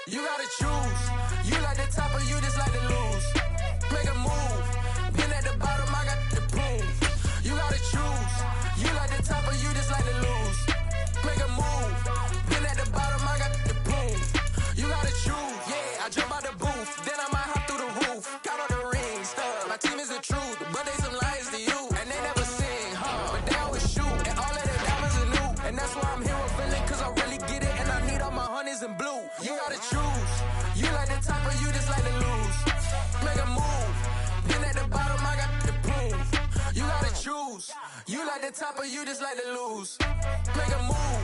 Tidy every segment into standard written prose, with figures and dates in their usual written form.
You gotta choose. You like the top or you just like to lose. Make a move. Been at the bottom, I got the proof. You gotta choose. You like the top or you just like to lose. Make a move. Been at the bottom, I got the proof. You gotta choose. Yeah, I jump out the booth. Then I might hop through the roof. Got all the rings, stuff. My team is the truth, but they some liars to you. And they never sing, but they always shoot. And all of their diamonds are new. And that's why I'm here with feeling, cause I really get it. And I need all my honeys in blue. You gotta choose. You like the top or you just like to lose. Make a move. Been at the bottom, I got the proof. You gotta choose. You like the top or you just like to lose. Make a move.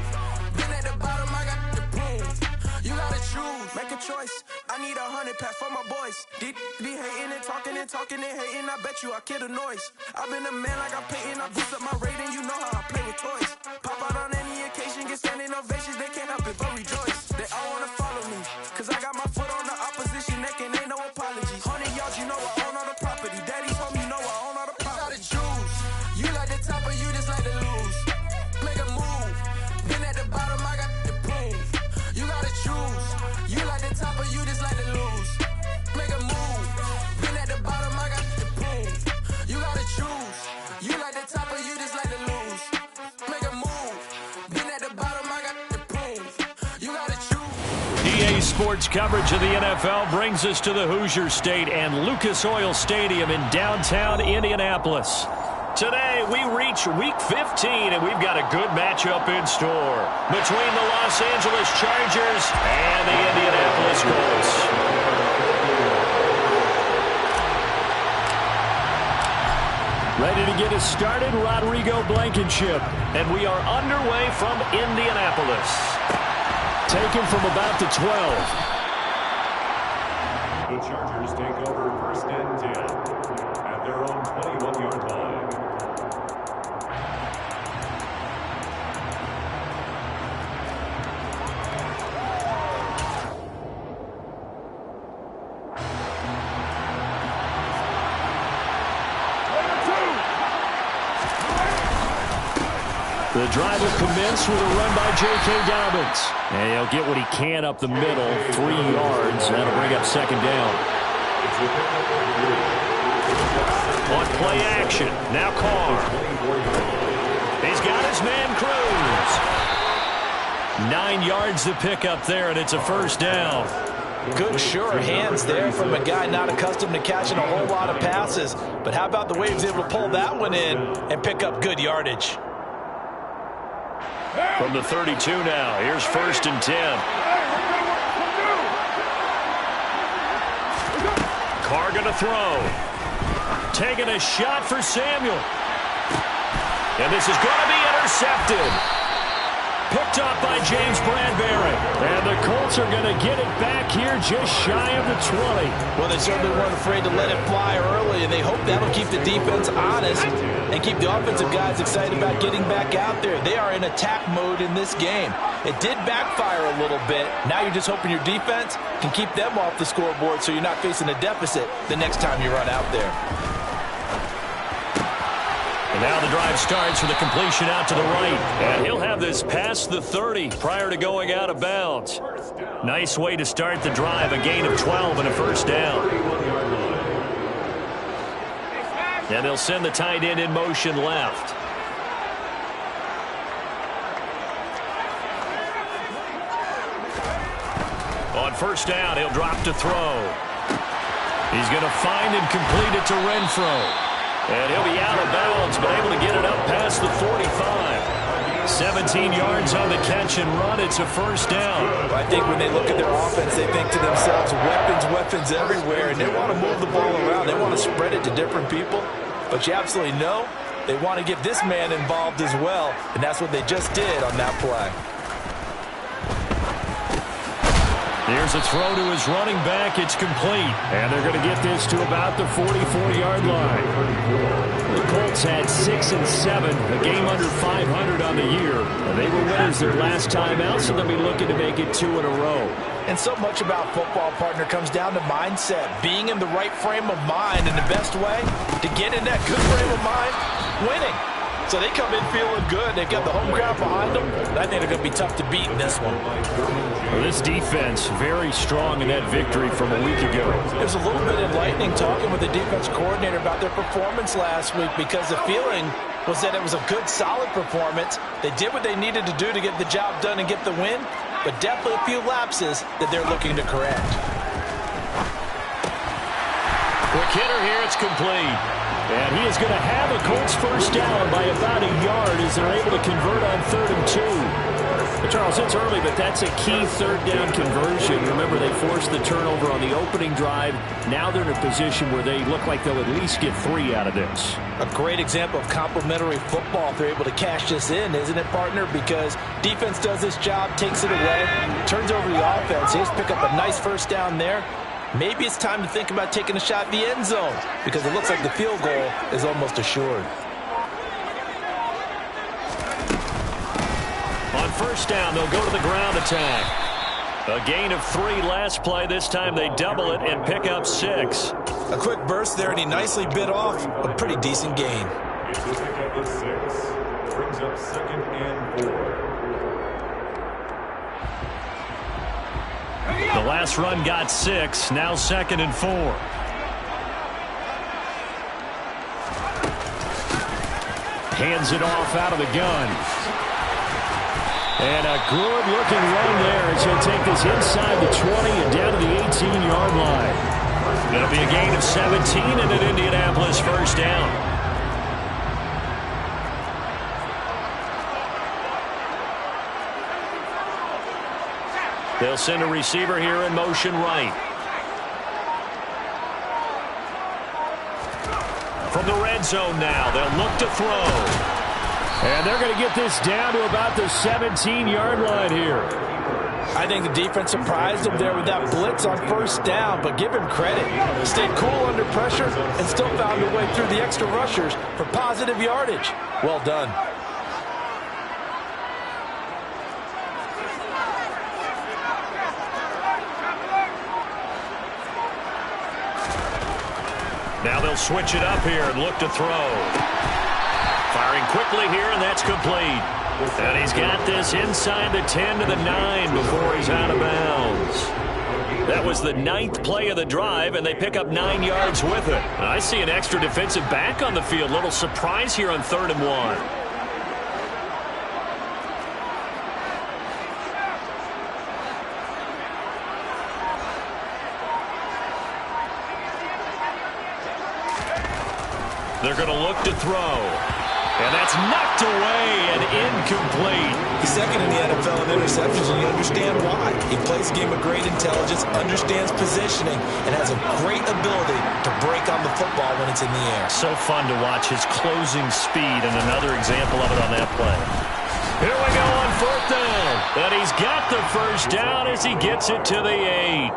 Been at the bottom, I got the proof. You gotta choose. Make a choice. I need 100 pack for my boys. Deep be hating and talking and hating. I bet you I kill the noise. I've been a man like I'm Peyton. I boost up my rating. You know how I play with toys. Pop out on any occasion, get standing ovations. They can't help it but rejoice. They all wanna follow me, cause I got my foot on the opposition neck and ain't no apologies. 100 yards, you know I own all the property. Daddy's home, you know I own all the property. You gotta choose. You like the top or you just like to lose. Make a move. Been at the bottom, I got the proof. You gotta choose. You like the top or you just like to lose. Make a move. Been at the bottom, I got the proof. You gotta choose. You like the top or you just like to lose. Make a move. Been at the bottom, I got the proof. You gotta choose. EA Sports coverage of the NFL brings us to the Hoosier State and Lucas Oil Stadium in downtown Indianapolis. Today, we reach Week 15, and we've got a good matchup in store between the Los Angeles Chargers and the Indianapolis Colts. Ready to get us started, Rodrigo Blankenship, and we are underway from Indianapolis. Taken from about the 12. The Chargers take over first and 10 at their own 21-yard line. The drive will commence with a run by J.K. Dobbins. And he'll get what he can up the middle, 3 yards. That'll bring up second down. On play action, now Carr. He's got his man Cruz. 9 yards to pick up there, and it's a first down. Good, sure hands there from a guy not accustomed to catching a whole lot of passes. But how about the way he was able to pull that one in and pick up good yardage? From the 32 now, here's first and 10. Carr gonna throw. Taking a shot for Samuel. And this is gonna be intercepted. Picked up by James Bradbury. And the Colts are going to get it back here just shy of the 20. Well, they certainly weren't afraid to let it fly early, and they hope that'll keep the defense honest and keep the offensive guys excited about getting back out there. They are in attack mode in this game. It did backfire a little bit. Now you're just hoping your defense can keep them off the scoreboard so you're not facing a deficit the next time you run out there. And now the drive starts with a completion out to the right. And he'll have this past the 30 prior to going out of bounds. Nice way to start the drive. A gain of 12 and a first down. And they'll send the tight end in motion left. On first down, he'll drop to throw. He's going to find and complete it to Renfro. And he'll be out of bounds, but able to get it up past the 45. 17 yards on the catch and run. It's a first down. I think when they look at their offense, they think to themselves, weapons everywhere, and they want to move the ball around. They want to spread it to different people. But you absolutely know they want to get this man involved as well, and that's what they just did on that play. Here's a throw to his running back. It's complete. And they're going to get this to about the 44-yard line. The Colts had 6 and 7, a game under 500 on the year. And they were winners their last time out, so they'll be looking to make it 2 in a row. And so much about football, partner, comes down to mindset. Being in the right frame of mind, and the best way to get in that good frame of mind, winning. So they come in feeling good. They've got the home crowd behind them. I think they're going to be tough to beat in this one. Well, this defense very strong in that victory from a week ago. There's a little bit enlightening talking with the defense coordinator about their performance last week, because the feeling was that it was a good, solid performance. They did what they needed to do to get the job done and get the win, but definitely a few lapses that they're looking to correct. Quick hitter here, it's complete. And he is going to have a Colts first down by about a yard as they're able to convert on 3rd and 2. But Charles, it's early, but that's a key third down conversion. Remember, they forced the turnover on the opening drive. Now they're in a position where they look like they'll at least get 3 out of this. A great example of complementary football if they're able to cash this in, isn't it, partner? Because defense does this job, takes it away, turns over the offense. They just pick up a nice first down there. Maybe it's time to think about taking a shot at the end zone, because it looks like the field goal is almost assured. On first down, they'll go to the ground attack. A gain of 3 last play. This time they double it and pick up 6. A quick burst there, and he nicely bit off a pretty decent gain. It's a pickup of 6. Brings up 2nd and 4. The last run got 6. Now 2nd and 4. Hands it off out of the gun. And a good-looking run there as he'll take this inside the 20 and down to the 18-yard line. It'll be a gain of 17 and an Indianapolis first down. They'll send a receiver here in motion right. From the red zone now, they'll look to throw. And they're going to get this down to about the 17-yard line here. I think the defense surprised him there with that blitz on first down, but give him credit. Stayed cool under pressure and still found a way through the extra rushers for positive yardage. Well done. Now they'll switch it up here and look to throw. Firing quickly here, and that's complete. And he's got this inside the 10 to the 9 before he's out of bounds. That was the 9th play of the drive, and they pick up 9 yards with it. I see an extra defensive back on the field. Little surprise here on 3rd and 1. They're going to look to throw. And that's knocked away and incomplete. He's second in the NFL in interceptions, and you understand why. He plays a game of great intelligence, understands positioning, and has a great ability to break on the football when it's in the air. So fun to watch his closing speed, and another example of it on that play. Here we go on 4th down. And he's got the first down as he gets it to the 8.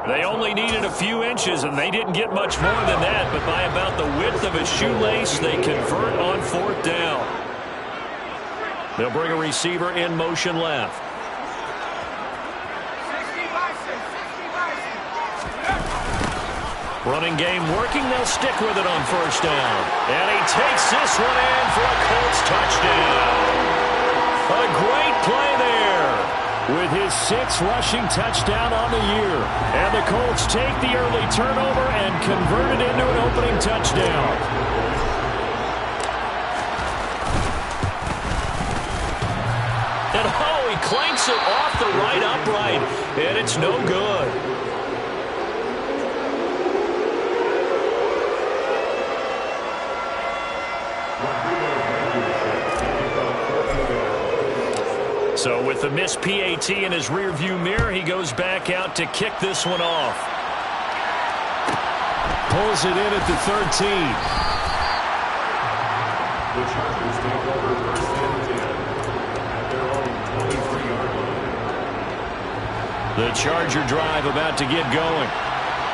They only needed a few inches, and they didn't get much more than that, but by about the width of a shoelace, they convert on 4th down. They'll bring a receiver in motion left. Running game working, they'll stick with it on first down. And he takes this one in for a Colts touchdown. A great play there, with his 6th rushing touchdown on the year. And the Colts take the early turnover and convert it into an opening touchdown. And oh, he clanks it off the right upright, and it's no good. So with the missed PAT in his rearview mirror, he goes back out to kick this one off. Pulls it in at the 13. The Chargers take over 1st and 10 at their own 23-yard line. The Charger drive about to get going.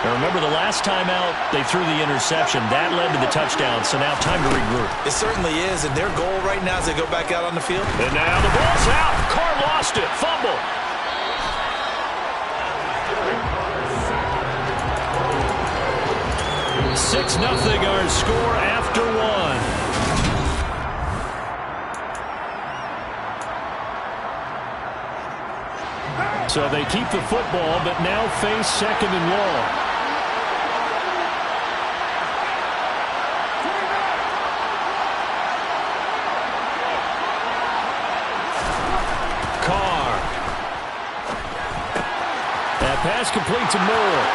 Now remember, the last time out, they threw the interception. That led to the touchdown, so now time to regroup. It certainly is, and their goal right now is to go back out on the field. And now the ball's out. Carr lost it. Fumble. Six 6-0 our score after 1. So they keep the football, but now face 2nd and long. Carr. That pass complete to Moore.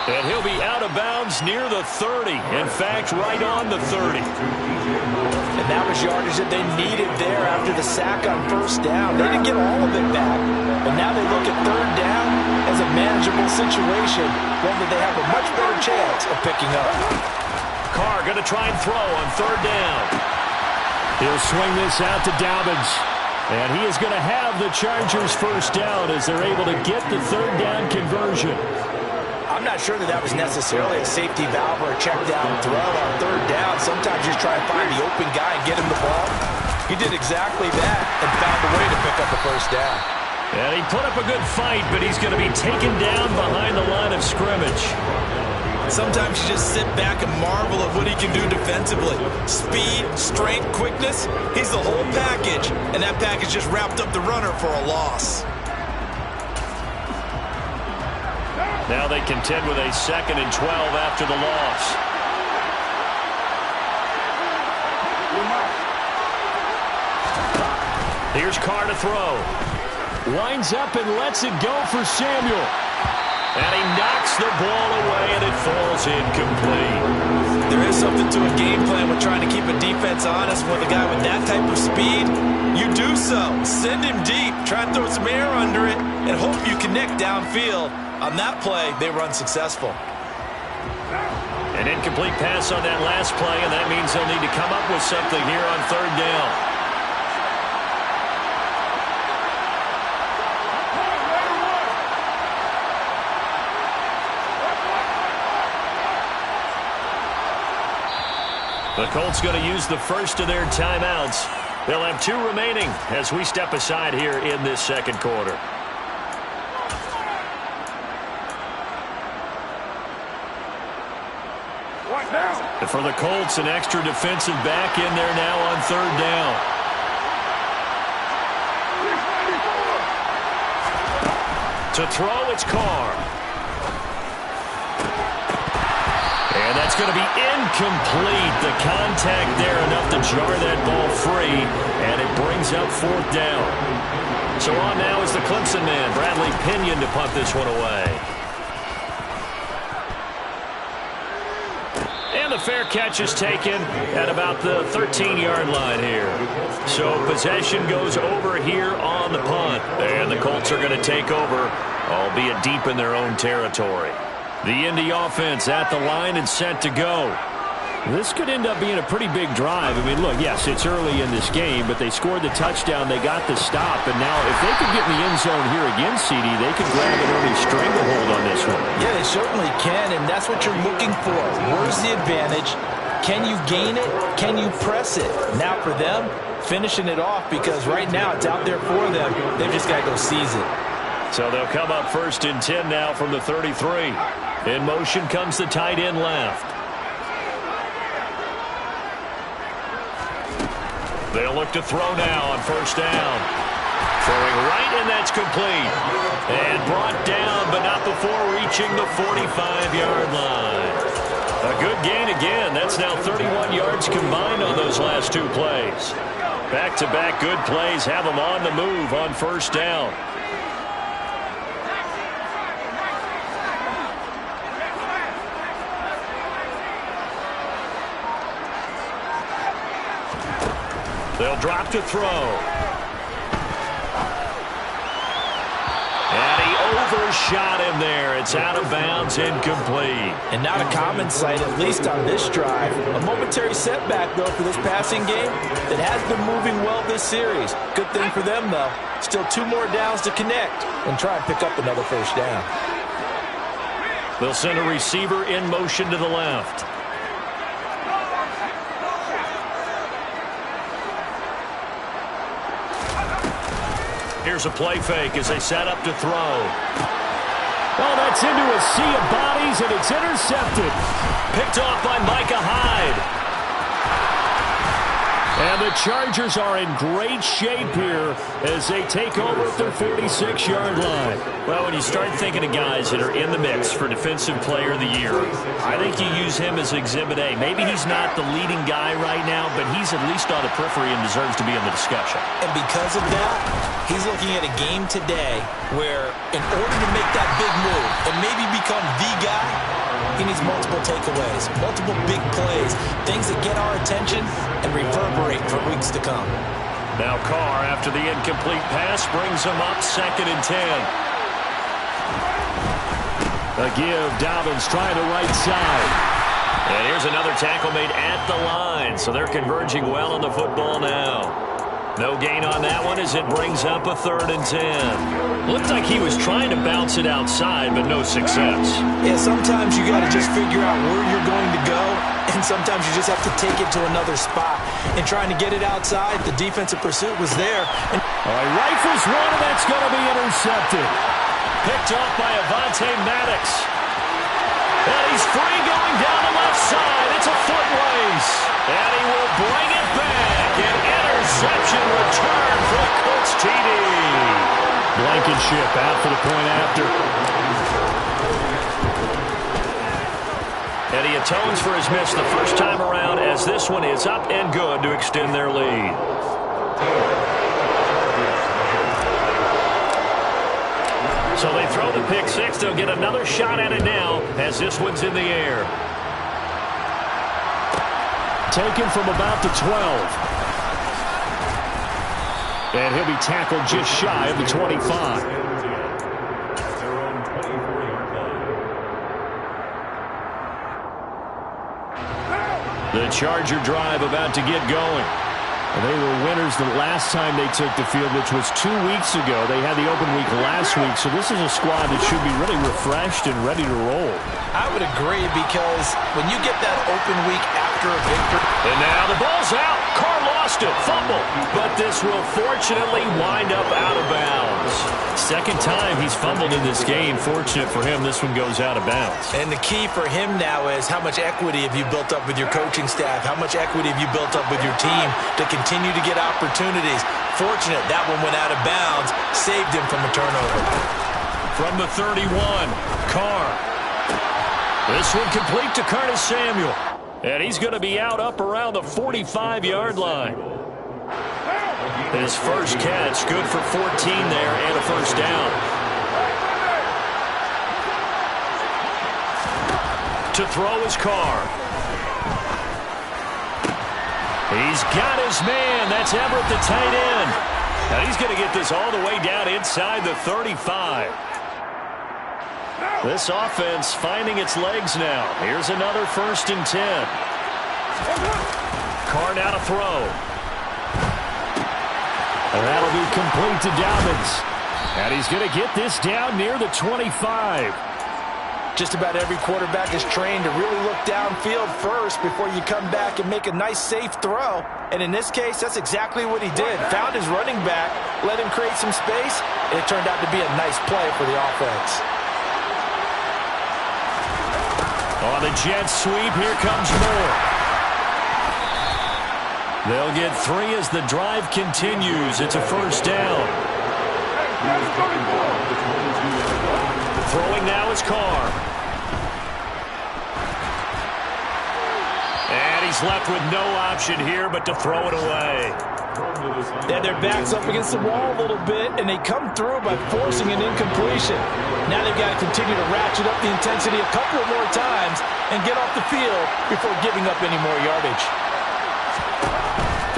And he'll be out of bounds near the 30. In fact, right on the 30. And that was yardage that they needed there after the sack on 1st down. They didn't get all of it back. But now they look at 3rd down as a manageable situation, one that they have a much better chance of picking up. Carr going to try and throw on 3rd down. He'll swing this out to Dobbins. And he is going to have the Chargers 1st down as they're able to get the 3rd down conversion. I'm not sure that was necessarily a safety valve or a check down throw on 3rd down. Sometimes you just try to find the open guy and get him the ball. He did exactly that and found a way to pick up the 1st down. And he put up a good fight, but he's going to be taken down behind the line of scrimmage. Sometimes you just sit back and marvel at what he can do defensively. Speed, strength, quickness, he's the whole package. And that package just wrapped up the runner for a loss. Now they contend with a 2nd and 12 after the loss. Here's Carr to throw. Winds up and lets it go for Samuel. And he knocks the ball away, and it falls incomplete. There is something to a game plan with trying to keep a defense honest with a guy with that type of speed. You do so. Send him deep. Try and throw some air under it and hope you connect downfield. On that play, they were unsuccessful. An incomplete pass on that last play, and that means they'll need to come up with something here on 3rd down. The Colts going to use the first of their timeouts. They'll have 2 remaining as we step aside here in this 2nd quarter. And for the Colts, an extra defensive back in there now on 3rd down. To throw, it's Carr. And that's going to be incomplete. The contact there enough to jar that ball free, and it brings up 4th down. So on now is the Clemson man, Bradley Pinion, to punt this one away. And the fair catch is taken at about the 13-yard line here. So possession goes over here on the punt. And the Colts are going to take over, albeit deep in their own territory. The Indy offense at the line and set to go. This could end up being a pretty big drive. I mean, look, yes, it's early in this game, but they scored the touchdown. They got the stop. And now if they could get in the end zone here again, CD, they could grab an early stranglehold on this one. Yeah, they certainly can, and that's what you're looking for. Where's the advantage? Can you gain it? Can you press it? Now for them, finishing it off, because right now it's out there for them. They've just got to go seize it. So they'll come up 1st and 10 now from the 33. In motion comes the tight end left. They'll look to throw now on 1st down. Throwing right, and that's complete. And brought down, but not before reaching the 45-yard line. A good gain again. That's now 31 yards combined on those last 2 plays. Back-to-back good plays have them on the move on 1st down. They'll drop to throw. And he overshot him there. It's out of bounds, incomplete. And not a common sight, at least on this drive. A momentary setback, though, for this passing game that has been moving well this series. Good thing for them, though. Still 2 more downs to connect and try and pick up another 1st down. They'll send a receiver in motion to the left. Here's a play fake as they set up to throw. Oh, that's into a sea of bodies, and it's intercepted. Picked off by Micah Hyde. And the Chargers are in great shape here as they take over at their 46-yard line. Well, when you start thinking of guys that are in the mix for Defensive Player of the Year, I think you use him as Exhibit A. Maybe he's not the leading guy right now, but he's at least on the periphery and deserves to be in the discussion. And because of that, he's looking at a game today where in order to make that big move and maybe become the guy, he needs multiple takeaways, multiple big plays, things that get our attention and reverberate for weeks to come. Now Carr, after the incomplete pass, brings him up 2nd and 10. A give, Dobbins trying the right side. And here's another tackle made at the line, so they're converging well on the football now. No gain on that one as it brings up a 3rd and 10. Looked like he was trying to bounce it outside, but no success. Yeah, sometimes you got to just figure out where you're going to go, and sometimes you just have to take it to another spot. And trying to get it outside, the defensive pursuit was there. All right, rifles one, and that's going to be intercepted. Picked off by Avonte Maddox. And he's free going down the left side. It's a foot race. And he will bring it back. An interception return for the Colts TD. Blankenship out for the point after. And he atones for his miss the first time around as this one is up and good to extend their lead. So they throw the pick six. They'll get another shot at it now as this one's in the air. Taken from about the 12. And he'll be tackled just shy of the 25. The Charger drive about to get going. They were winners the last time they took the field, which was 2 weeks ago. They had the open week last week, so this is a squad that should be really refreshed and ready to roll. I would agree, because when you get that open week after a victory. And now the ball's out. Carr lost it. Fumble. But this will fortunately wind up out of bounds. Second time he's fumbled in this game. Fortunate for him, this one goes out of bounds. And the key for him now is how much equity have you built up with your coaching staff? How much equity have you built up with your team to continue to get opportunities? Fortunate that one went out of bounds. Saved him from a turnover. From the 31, Carr. This one complete to Curtis Samuel. And he's going to be out up around the 45-yard line. His first catch, good for 14 there and a first down. To throw his Carr. He's got his man. That's Everett, the tight end. And he's going to get this all the way down inside the 35. This offense finding its legs now. Here's another 1st and 10. Carr now to throw. And that'll be complete to Dobbins. And he's going to get this down near the 25. Just about every quarterback is trained to really look downfield first before you come back and make a nice, safe throw. And in this case, that's exactly what he did. Found his running back, let him create some space, and it turned out to be a nice play for the offense. On the jet sweep, here comes Moore. They'll get 3 as the drive continues. It's a first down. Throwing now is Carr. And he's left with no option here but to throw it away. They had their backs up against the wall a little bit, and they come through by forcing an incompletion. Now they've got to continue to ratchet up the intensity a couple of more times and get off the field before giving up any more yardage.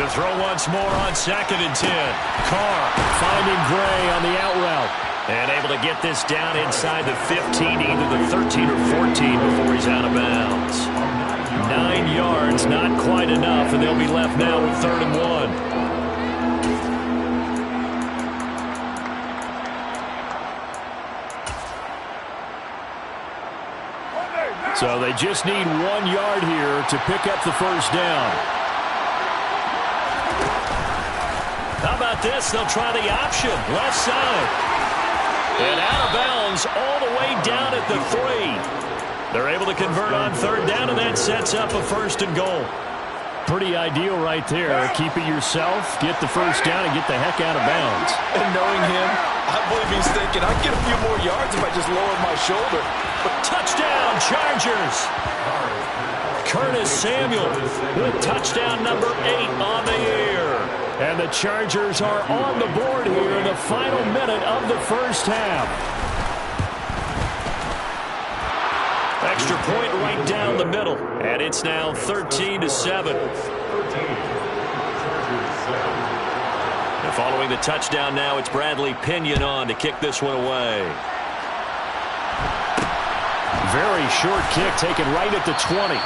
To throw once more on 2nd and 10. Carr finding Gray on the out route. And able to get this down inside the 15, either the 13 or 14 before he's out of bounds. 9 yards, not quite enough, and they'll be left now with 3rd and 1. So they just need 1 yard here to pick up the first down. How about this? They'll try the option. Left side. And out of bounds all the way down at the 3. They're able to convert on 3rd down, and that sets up a 1st and goal. Pretty ideal right there. Keep it yourself, get the first down, and get the heck out of bounds. And knowing him, I believe he's thinking, I'd get a few more yards if I just lowered my shoulder. Touchdown, Chargers! Curtis Samuel with touchdown number 8 on the year. And the Chargers are on the board here in the final minute of the first half. Extra point right down the middle. And it's now 13-7. And following the touchdown now, it's Bradley Pinion on to kick this one away. Very short kick taken right at the 20.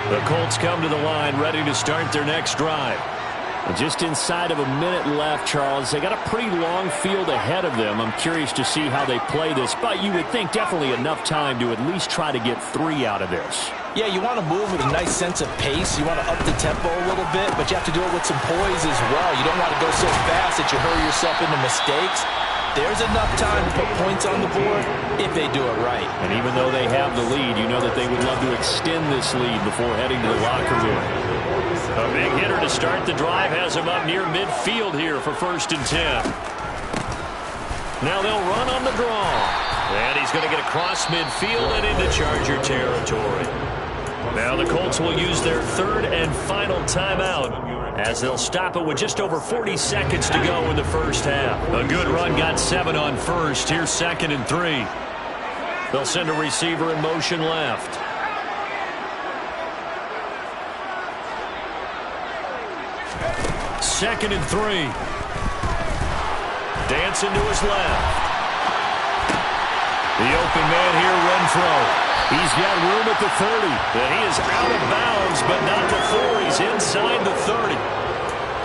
The Colts come to the line, ready to start their next drive. Just inside of a minute left, Charles. They got a pretty long field ahead of them. I'm curious to see how they play this, but you would think definitely enough time to at least try to get 3 out of this. Yeah, you want to move with a nice sense of pace. You want to up the tempo a little bit, but you have to do it with some poise as well. You don't want to go so fast that you hurry yourself into mistakes. There's enough time to put points on the board if they do it right. And even though they have the lead, you know that they would love to extend this lead before heading to the locker room. A big hitter to start the drive has him up near midfield here for 1st and 10. Now they'll run on the draw. And he's going to get across midfield and into Charger territory. Now the Colts will use their 3rd and final timeout as they'll stop it with just over 40 seconds to go in the first half. A good run got 7 on first. Here's 2nd and 3. They'll send a receiver in motion left. Second and 3. Dancing to his left. The open man here, Renfro. He's got room at the 30. And he is out of bounds, but not before he's inside the 30.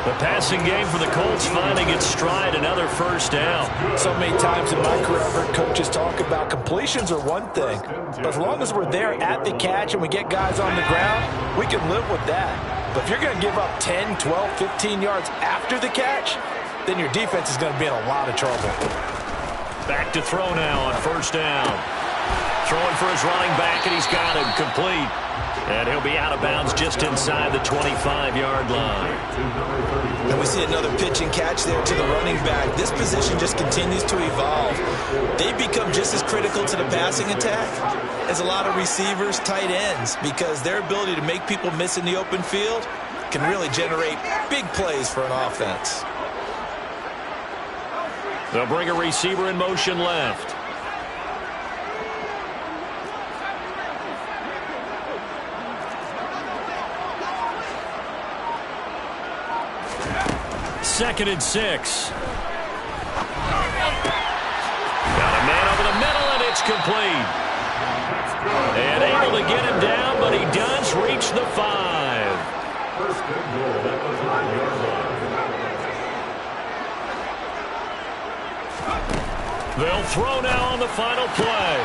The passing game for the Colts finding its stride, another first down. So many times in my career, I've heard coaches talk about completions are one thing. But as long as we're there at the catch and we get guys on the ground, we can live with that. But if you're going to give up 10, 12, 15 yards after the catch, then your defense is going to be in a lot of trouble. Back to throw now on first down. Throwing for his running back, and he's got him complete. And he'll be out of bounds just inside the 25-yard line. And we see another pitch and catch there to the running back. This position just continues to evolve. They become just as critical to the passing attack as a lot of receivers, tight ends, because their ability to make people miss in the open field can really generate big plays for an offense. They'll bring a receiver in motion left. Second and 6. Got a man over the middle, and it's complete. And able to get him down, but he does reach the 5. First and goal at the 5-yard line. They'll throw now on the final play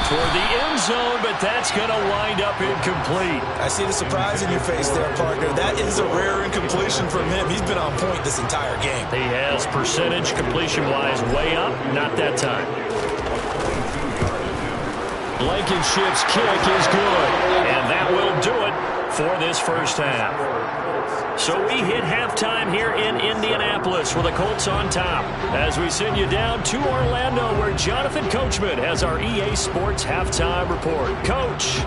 toward the end zone, but that's going to wind up incomplete. I see the surprise in your face there, partner. That is a rare incompletion from him. He's been on point this entire game. He has percentage completion-wise way up, not that time. Blankenship's kick is good, and that will do it for this first half. So we hit halftime here in Indianapolis with the Colts on top as we send you down to Orlando where Jonathan Coachman has our EA Sports halftime report. Coach.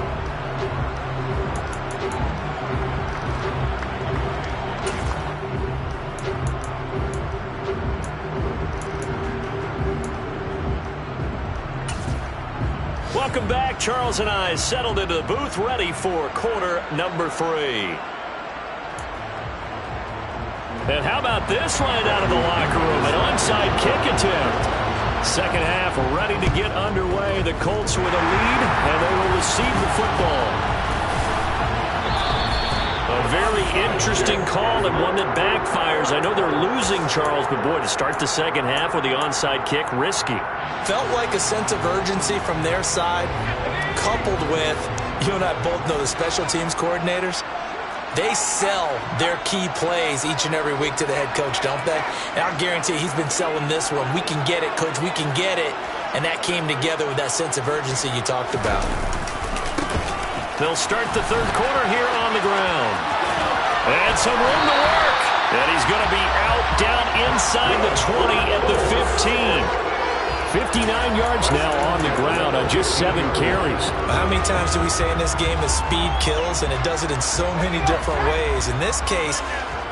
Welcome back. Charles and I settled into the booth ready for quarter number 3. And how about this right out of the locker room? An onside kick attempt. Second half ready to get underway. The Colts with a lead, and they will receive the football. A very interesting call and one that backfires. I know they're losing, Charles, but boy, to start the second half with the onside kick, risky. Felt like a sense of urgency from their side, coupled with You and I both know the special teams coordinators, they sell their key plays each and every week to the head coach, don't they? And I guarantee he's been selling this one. We can get it, coach, we can get it. And that came together with that sense of urgency you talked about. They'll start the third quarter here on the ground. And some room to work. And he's going to be out down inside the 20 at the 15. 59 yards now on the ground on just 7 carries. How many times do we say in this game that speed kills, and it does it in so many different ways? In this case,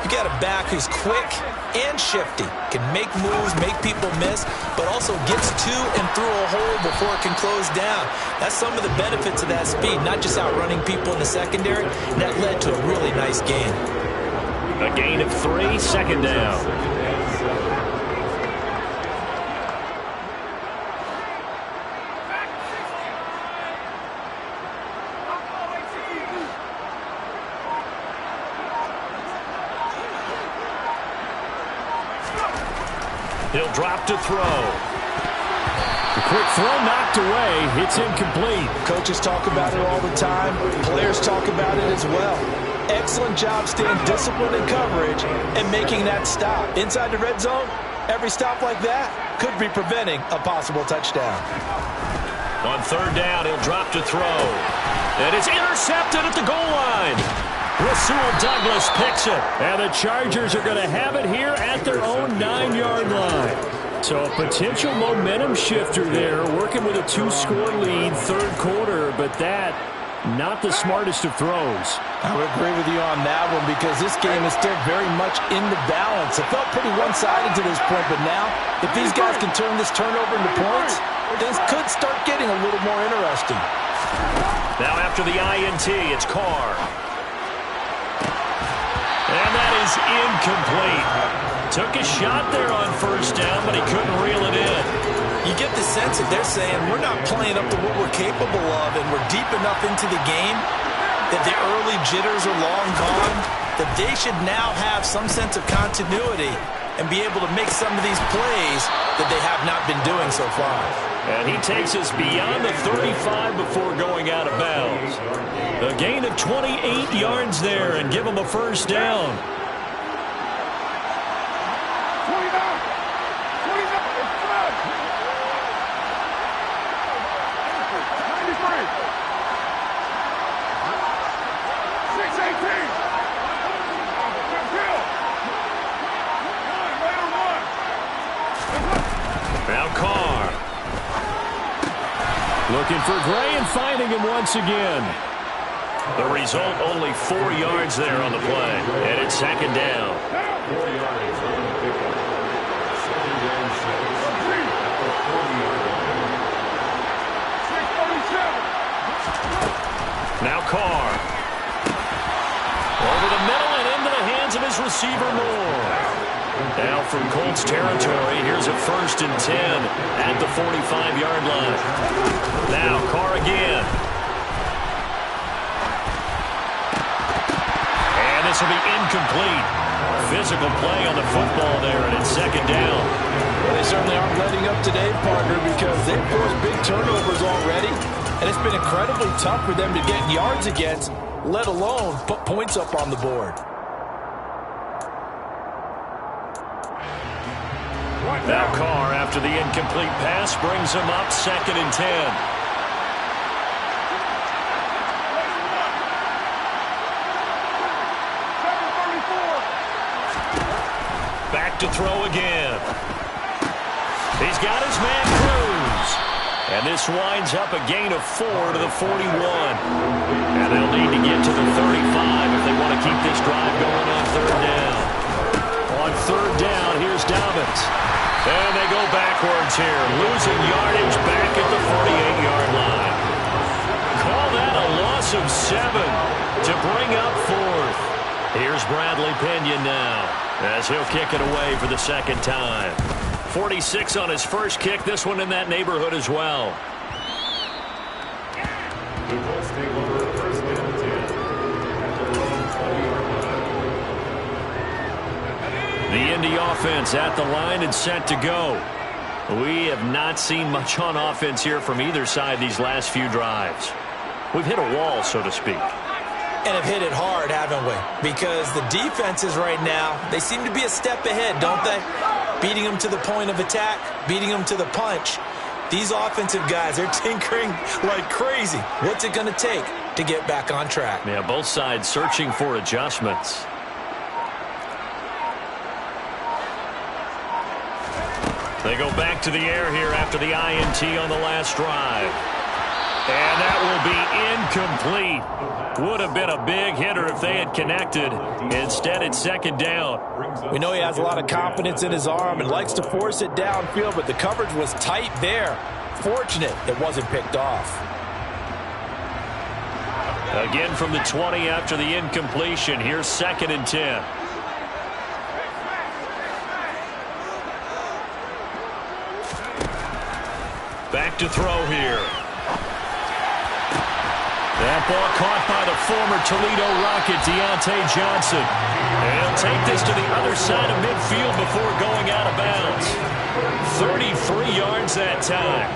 you got a back who's quick and shifty, can make moves, make people miss, but also gets to and through a hole before it can close down. That's some of the benefits of that speed, not just outrunning people in the secondary. That led to a really nice gain. A gain of 3, second down. He'll drop to throw. The quick throw knocked away. It's incomplete. Coaches talk about it all the time. Players talk about it as well. Excellent job staying disciplined in coverage and making that stop. Inside the red zone, every stop like that could be preventing a possible touchdown. On third down, he'll drop to throw. And it's intercepted at the goal line. Rasul Douglas picks it. And the Chargers are going to have it here at their own 9-yard line. So a potential momentum shifter there, working with a 2-score lead, third quarter, but that, not the smartest of throws. I would agree with you on that one because this game is still very much in the balance. It felt pretty one-sided to this point, but now, if these guys can turn this turnover into points, things could start getting a little more interesting. Now after the INT, it's Carr. And that is incomplete. Took a shot there on first down, but he couldn't reel it in. You get the sense that they're saying we're not playing up to what we're capable of, and we're deep enough into the game that the early jitters are long gone, that they should now have some sense of continuity and be able to make some of these plays that they have not been doing so far. And he takes us beyond the 35 before going out of bounds. A gain of 28 yards there and give him a first down. Now Carr. Looking for Gray and finding him once again. The result, only 4 yards there on the play. And it's second down. 4 yards on the pickup. Second down, 6. Now Carr. Over the middle and into the hands of his receiver Moore. Now from Colts territory, here's a 1st and 10 at the 45-yard line. Now Carr again. And this will be incomplete. Physical play on the football there, and it's second down. Well, they certainly aren't letting up today, partner, because they've forced big turnovers already, and it's been incredibly tough for them to get yards against, let alone put points up on the board. Now Carr, after the incomplete pass, brings him up 2nd and 10. Back to throw again. He's got his man Cruz. And this winds up a gain of 4 to the 41. And they'll need to get to the 35 if they want to keep this drive going on third down. On third down, here's Dobbins. And they go backwards here, losing yardage back at the 48-yard line. Call that a loss of 7 to bring up 4th. Here's Bradley Pinion now, as he'll kick it away for the second time. 46 on his first kick, this one in that neighborhood as well. The Colts take over 1st and 10. The Indy offense at the line and set to go. We have not seen much on offense here from either side these last few drives. we've hit a wall, so to speak. And have hit it hard, haven't we? Because the defenses right now, they seem to be a step ahead, don't they? Beating them to the point of attack, beating them to the punch. These offensive guys, they're tinkering like crazy. What's it going to take to get back on track? Yeah, both sides searching for adjustments. They go back to the air here after the INT on the last drive. And that will be incomplete. Would have been a big hitter if they had connected. Instead, it's second down. We know he has a lot of confidence in his arm and likes to force it downfield, but the coverage was tight there. Fortunate it wasn't picked off. Again from the 20 after the incompletion. Here's 2nd and 10. Back to throw here. That ball caught by the former Toledo Rocket, Deontay Johnson. And he'll take this to the other side of midfield before going out of bounds. 33 yards that time.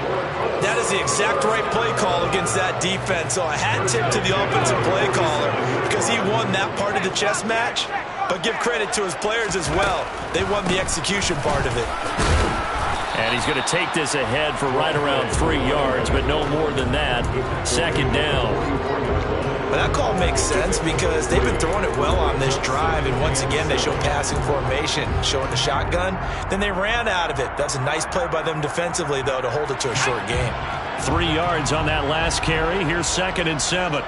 That is the exact right play call against that defense. So a hat tip to the offensive play caller because he won that part of the chess match. But give credit to his players as well. They won the execution part of it. And he's going to take this ahead for right around 3 yards, but no more than that. Second down. But that call makes sense because they've been throwing it well on this drive, and once again they show passing formation, showing the shotgun. Then they ran out of it. That's a nice play by them defensively, though, to hold it to a short game. 3 yards on that last carry. Here's 2nd and 7.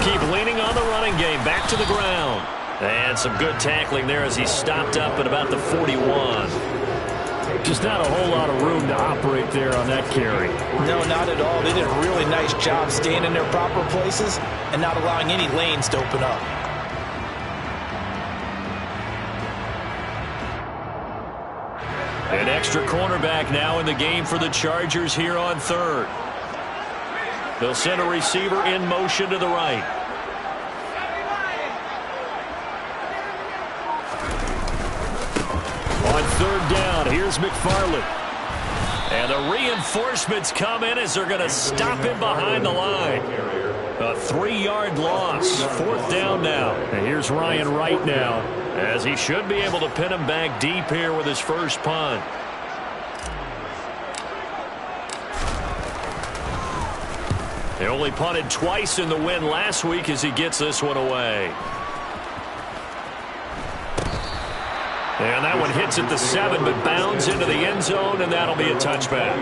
Keep leaning on the running game. Back to the ground. And some good tackling there as he stopped up at about the 41. Just not a whole lot of room to operate there on that carry. No, not at all. They did a really nice job staying in their proper places and not allowing any lanes to open up. An extra cornerback now in the game for the Chargers here on 3rd. They'll send a receiver in motion to the right. On 3rd down, here's McFarland. And the reinforcements come in as they're going to stop him behind the line. A 3-yard loss. 4th down now. And here's Ryan Wright now, as he should be able to pin him back deep here with his first punt. They only punted twice in the win last week as he gets this one away. And that one hits at the 7, but bounds into the end zone, and that'll be a touchback.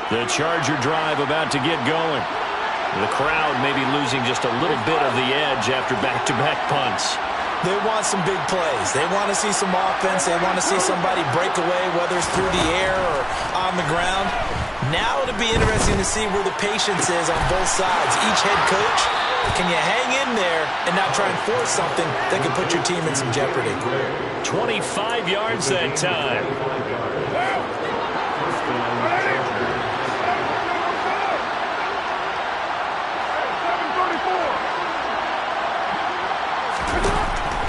The Charger drive about to get going. The crowd may be losing just a little bit of the edge after back-to-back punts. They want some big plays. They want to see some offense. They want to see somebody break away, whether it's through the air or on the ground. Now it'll be interesting to see where the patience is on both sides. Each head coach, can you hang in there and not try and force something that could put your team in some jeopardy? 25 yards that time.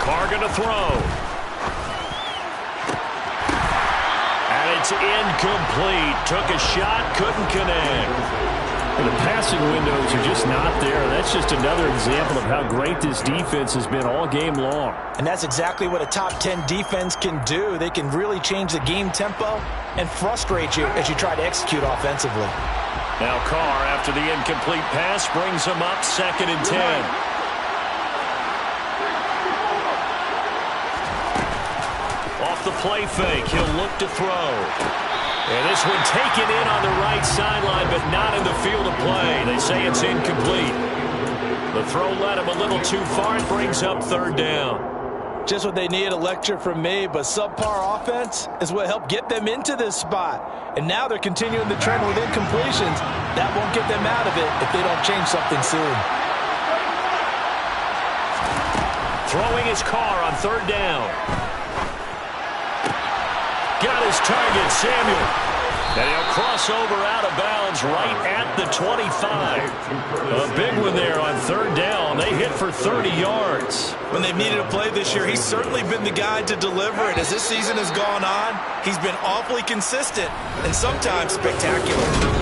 Carr going to throw. And it's incomplete. Took a shot, couldn't connect. And the passing windows are just not there. That's just another example of how great this defense has been all game long. And that's exactly what a top 10 defense can do. They can really change the game tempo and frustrate you as you try to execute offensively. Now Carr, after the incomplete pass, brings him up 2nd and 10. Off the play fake, he'll look to throw. And this one taken in on the right sideline, but not in the field of play. They say it's incomplete. The throw led him a little too far and brings up 3rd down. Just what they need, a lecture from me, but subpar offense is what helped get them into this spot. And now they're continuing the trend with incompletions. That won't get them out of it if they don't change something soon. Throwing his Carr on 3rd down. Got his target, Samuel. And he'll cross over out of bounds right at the 25. A big one there on third down. They hit for 30 yards. When they've needed a play this year, he's certainly been the guy to deliver it. As this season has gone on, he's been awfully consistent and sometimes spectacular.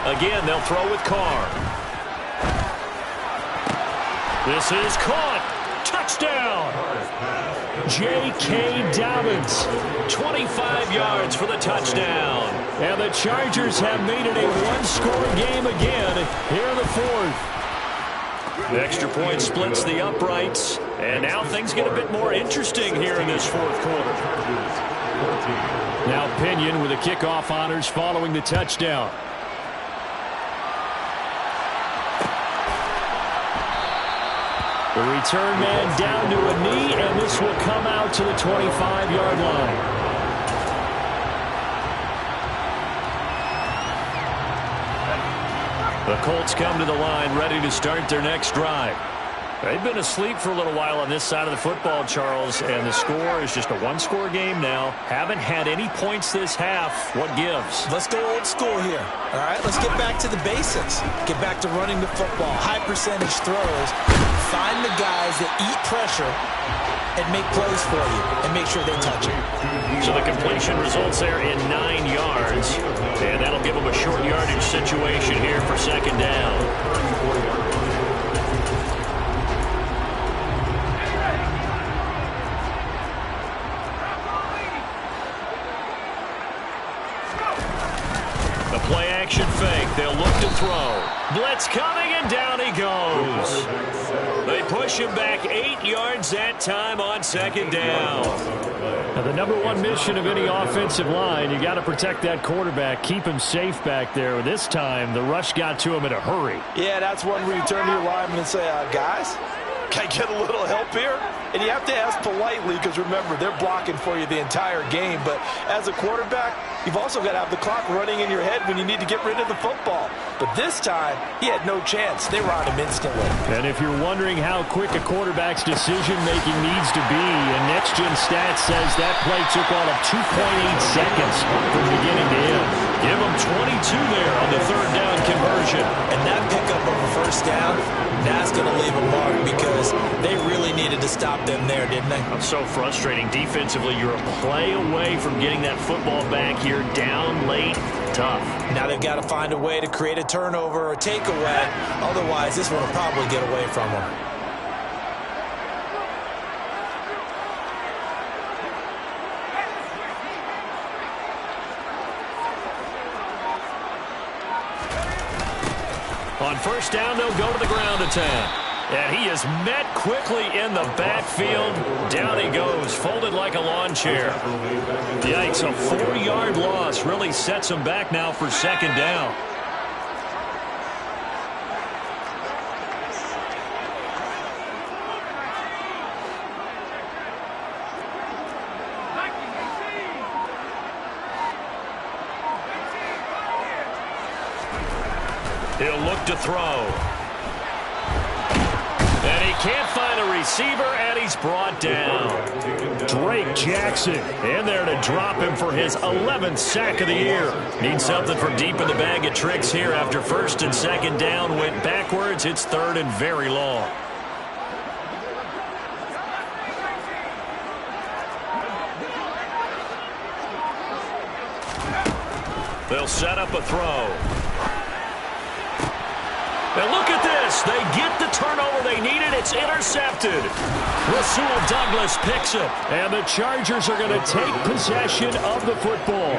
Again, they'll throw with Carr. This is caught. Touchdown. J.K. Dobbins, 25 yards for the touchdown. And the Chargers have made it a one-score game again here in the fourth. The extra point splits the uprights. And now things get a bit more interesting here in this fourth quarter. Now Pinion with the kickoff honors following the touchdown. The return man down to a knee, and this will come out to the 25-yard line. The Colts come to the line ready to start their next drive. They've been asleep for a little while on this side of the football, Charles, and the score is just a one-score game now. Haven't had any points this half. What gives? Let's go old school here. All right, let's get back to the basics. Get back to running the football, high percentage throws. Find the guys that eat pressure and make plays for you and make sure they touch it. So the completion results there in 9 yards, and that'll give them a short yardage situation here for second down. Play-action fake. They'll look to throw. Blitz coming, and down he goes. They push him back 8 yards that time on second down. Now, the number one mission of any offensive line, you got to protect that quarterback, keep him safe back there. This time, the rush got to him in a hurry. Yeah, that's one where you turn to your lineman and say, guys, can I get a little help here? And you have to ask politely because, remember, they're blocking for you the entire game. But as a quarterback, you've also got to have the clock running in your head when you need to get rid of the football. But this time, he had no chance. They were on him instantly. And if you're wondering how quick a quarterback's decision-making needs to be, and Next Gen Stats says that play took all of 2.8 seconds from beginning to end. Give them 22 there on the third down conversion. And that pickup of a first down, that's going to leave a mark because they really needed to stop them there, didn't they? It's so frustrating. Defensively, you're a play away from getting that football back here down late. Tough. Now they've got to find a way to create a turnover or takeaway. Otherwise, this one will probably get away from them. On first down, they'll go to the ground attack. And he is met quickly in the backfield. Down he goes, folded like a lawn chair. Yikes, a 4-yard loss really sets him back now for second down. He'll look to throw. And he can't find a receiver, and he's brought down. Drake Jackson in there to drop him for his 11th sack of the year. Needs something from deep in the bag of tricks here after first and second down went backwards. It's third and very long. They'll set up a throw. And look at this. They get the turnover they needed. It's intercepted. Rasul Douglas picks it. And the Chargers are going to take possession of the football.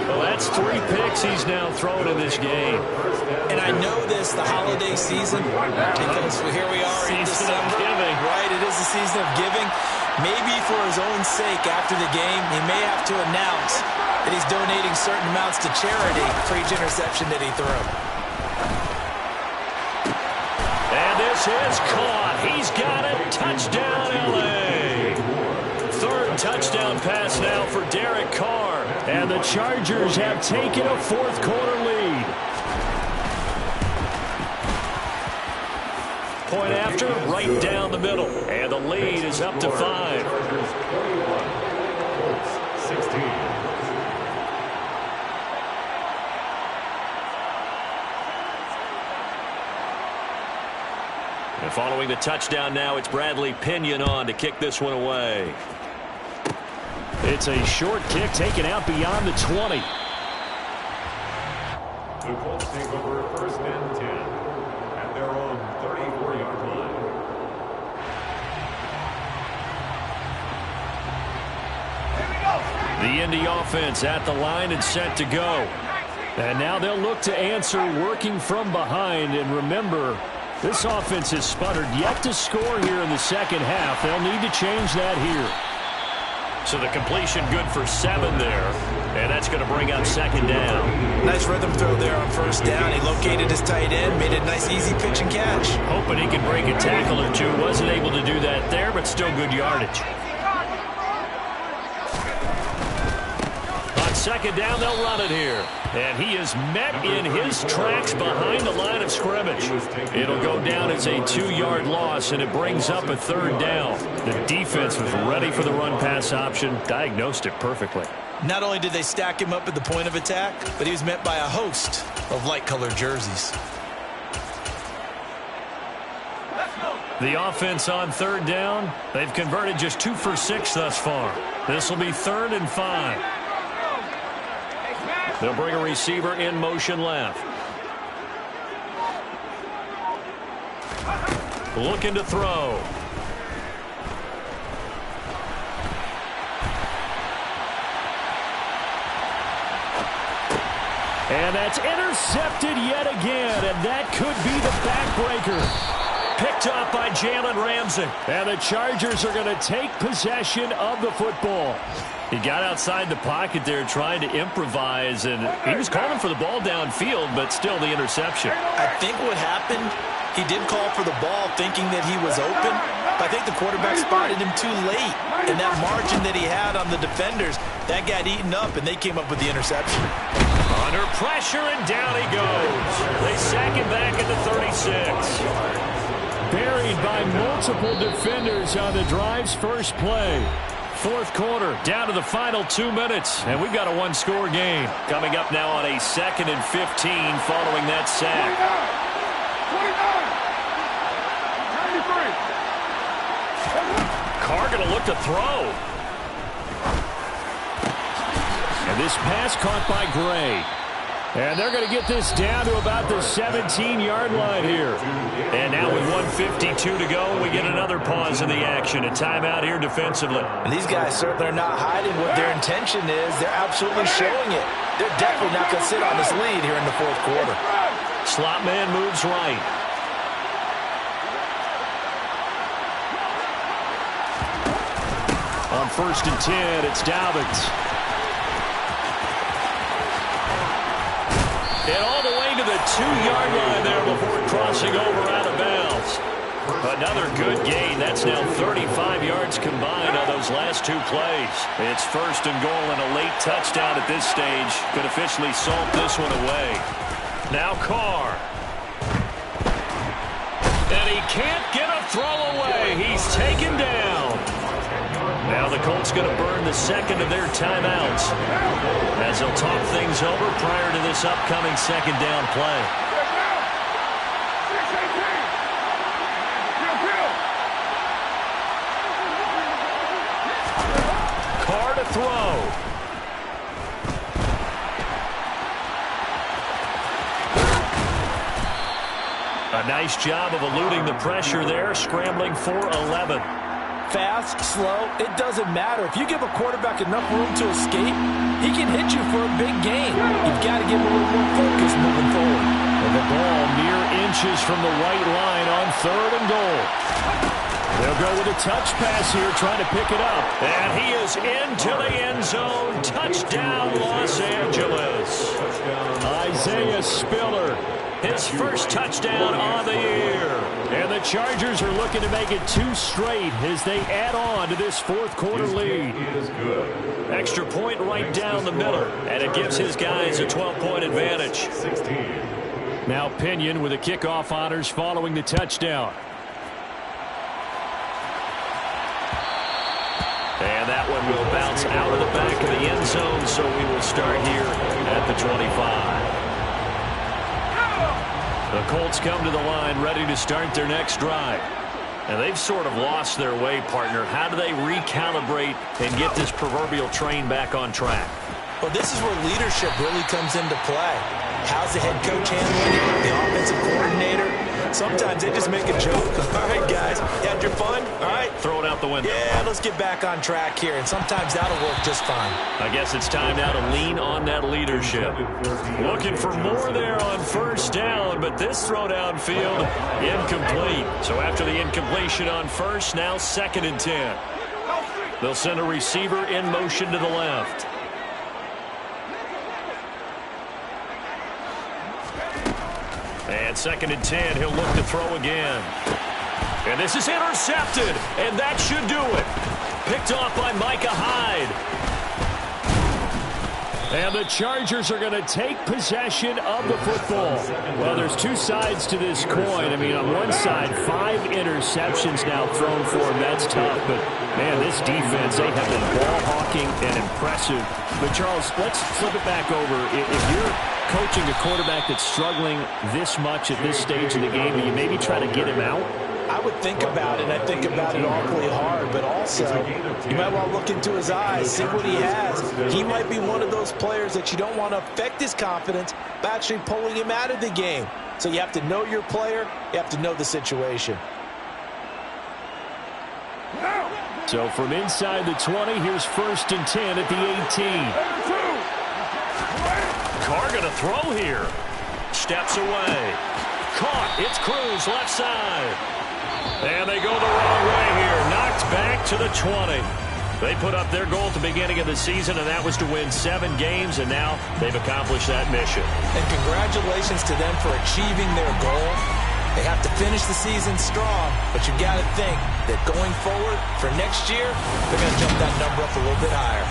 Well, that's 3 picks he's now thrown in this game. And I know this, the holiday season, because here we are in December. Giving. Right, it is the season of giving. Maybe for his own sake after the game, he may have to announce that he's donating certain amounts to charity for each interception that he threw. And this is caught. He's got it. Touchdown, L.A. Third touchdown pass now for Derek Carr. And the Chargers have taken a fourth-quarter lead. Point after, right down the middle. And the lead is up to 5. 16. And following the touchdown now, it's Bradley Pinion on to kick this one away. It's a short kick taken out beyond the 20. The Colts take over first and 10 at their own 34-yard line. The Indy offense at the line and set to go. And now they'll look to answer working from behind. And remember, this offense has sputtered yet to score here in the second half. They'll need to change that here. So the completion good for 7 there. And that's going to bring up second down. Nice rhythm throw there on first down. He located his tight end, made a nice easy pitch and catch. Hoping he can break a tackle or two. Wasn't able to do that there, but still good yardage. On second down, they'll run it here. And he is met in his tracks behind the line of scrimmage. It'll go down as a 2-yard loss, and it brings up a third down. The defense was ready for the run-pass option, diagnosed it perfectly. Not only did they stack him up at the point of attack, but he was met by a host of light-colored jerseys. The offense on third down, they've converted just 2 for 6 thus far. This will be 3rd and 5. They'll bring a receiver in motion left. Looking to throw. And that's intercepted yet again, and that could be the backbreaker. Picked up by Jalen Ramsey. And the Chargers are going to take possession of the football. He got outside the pocket there trying to improvise, and he was calling for the ball downfield, but still the interception. I think what happened, he did call for the ball thinking that he was open, but I think the quarterback spotted him too late. And that margin that he had on the defenders, that got eaten up, and they came up with the interception. Under pressure, and down he goes. They sack him back at the 36. Buried by multiple defenders on the drive's first play. Fourth quarter, down to the final 2 minutes, and we've got a 1-score game. Coming up now on a 2nd and 15 following that sack. 29, 93. Carr going to look to throw. And this pass caught by Gray. And they're going to get this down to about the 17-yard line here. And now with 1:52 to go, we get another pause in the action. A timeout here defensively. And these guys certainly are not hiding what their intention is. They're absolutely showing it. They're definitely not going to sit on this lead here in the fourth quarter. Slot man moves right. On 1st and 10, it's Dobbins. And all the way to the 2-yard line there before crossing over out of bounds. Another good gain. That's now 35 yards combined on those last 2 plays. It's 1st and goal, and a late touchdown at this stage could officially salt this one away. Now Carr. And he can't get a throw away. He's taken down. Now the Colts going to burn the 2nd of their timeouts as they'll talk things over prior to this upcoming 2nd down play. Carr to throw. A nice job of eluding the pressure there, scrambling for 11. Fast, slow, it doesn't matter. If you give a quarterback enough room to escape, he can hit you for a big gain. You've got to give him a little more focus moving forward. And the ball mere inches from the white line on 3rd and goal. They'll go with a touch pass here, trying to pick it up. And he is into the end zone. Touchdown, Los Angeles. Isaiah Spiller, his first touchdown on the year. And the Chargers are looking to make it 2 straight as they add on to this fourth quarter lead. Extra point right down the middle, and it gives his guys a 12-point advantage. Now Pinion with the kickoff honors following the touchdown. And that one will bounce out of the back of the end zone, so we will start here at the 25. The Colts come to the line ready to start their next drive. And they've sort of lost their way, partner. How do they recalibrate and get this proverbial train back on track? Well, this is where leadership really comes into play. How's the head coach handling it? The offensive coordinator? Sometimes they just make a joke. All right, guys, you had your fun? All right. Throw it out the window. Yeah, let's get back on track here. And sometimes that'll work just fine. I guess it's time now to lean on that leadership. Looking for more there on first down, but this throw downfield, incomplete. So after the incompletion on first, now 2nd and 10. They'll send a receiver in motion to the left. And 2nd and 10, he'll look to throw again. And this is intercepted, and that should do it. Picked off by Micah Hyde. And the Chargers are going to take possession of the football. Well, there's 2 sides to this coin. I mean, on one side, 5 interceptions now thrown for him. That's tough. But, man, this defense, they have been ball hawking and impressive. But, Charles, let's flip it back over. If you're coaching a quarterback that's struggling this much at this stage of the game, do you maybe try to get him out? I would think about it, and I think about it awfully hard, but also you might want to look into his eyes, see what he has. He might be one of those players that you don't want to affect his confidence by actually pulling him out of the game. So you have to know your player, you have to know the situation. So from inside the 20, here's 1st and 10 at the 18. Carr going to throw here. Steps away. Caught. It's Cruz, left side. And they go the wrong way here. Knocked back to the 20. They put up their goal at the beginning of the season, and that was to win 7 games, and now they've accomplished that mission. And congratulations to them for achieving their goal. They have to finish the season strong, but you've got to think that going forward for next year, they're going to jump that number up a little bit higher.